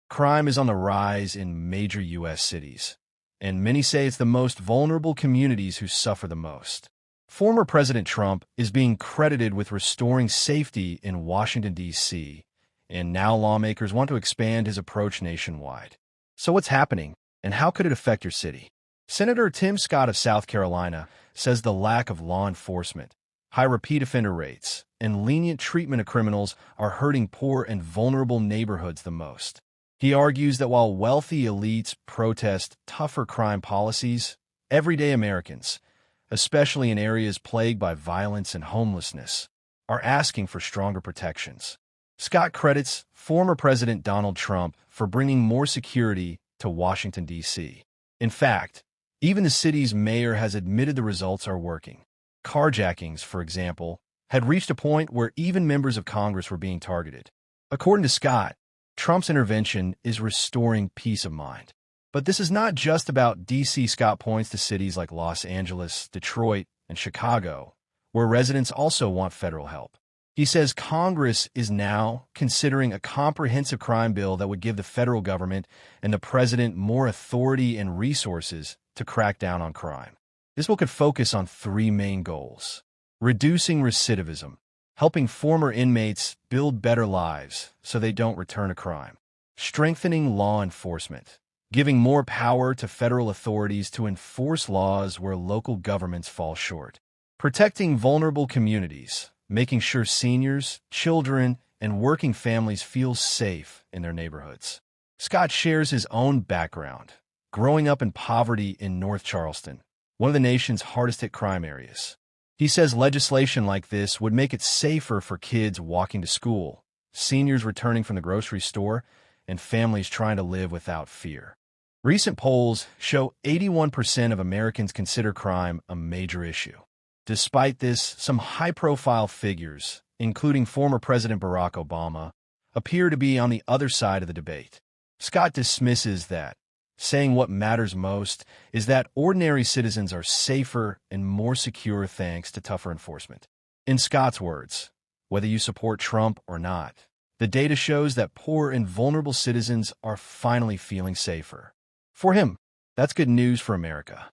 Crime is on the rise in major U.S. cities, and many say it's the most vulnerable communities who suffer the most. Former President Trump is being credited with restoring safety in Washington, D.C., and now lawmakers want to expand his approach nationwide. So what's happening, and how could it affect your city? Senator Tim Scott of South Carolina says the lack of law enforcement, high repeat offender rates, and lenient treatment of criminals are hurting poor and vulnerable neighborhoods the most. He argues that while wealthy elites protest tougher crime policies, everyday Americans, especially in areas plagued by violence and homelessness, are asking for stronger protections. Scott credits former President Donald Trump for bringing more security to Washington, D.C. In fact, even the city's mayor has admitted the results are working. Carjackings, for example, had reached a point where even members of Congress were being targeted. According to Scott, Trump's intervention is restoring peace of mind. But this is not just about D.C. Scott points to cities like Los Angeles, Detroit, and Chicago, where residents also want federal help. He says Congress is now considering a comprehensive crime bill that would give the federal government and the president more authority and resources to crack down on crime. This bill could focus on three main goals: reducing recidivism, helping former inmates build better lives so they don't return to crime; strengthening law enforcement, giving more power to federal authorities to enforce laws where local governments fall short; protecting vulnerable communities, making sure seniors, children, and working families feel safe in their neighborhoods. Scott shares his own background, growing up in poverty in North Charleston, one of the nation's hardest-hit crime areas. He says legislation like this would make it safer for kids walking to school, seniors returning from the grocery store, and families trying to live without fear. Recent polls show 81% of Americans consider crime a major issue. Despite this, some high-profile figures, including former President Barack Obama, appear to be on the other side of the debate. Scott dismisses that, saying what matters most is that ordinary citizens are safer and more secure thanks to tougher enforcement. In Scott's words, whether you support Trump or not, the data shows that poor and vulnerable citizens are finally feeling safer. For him, that's good news for America.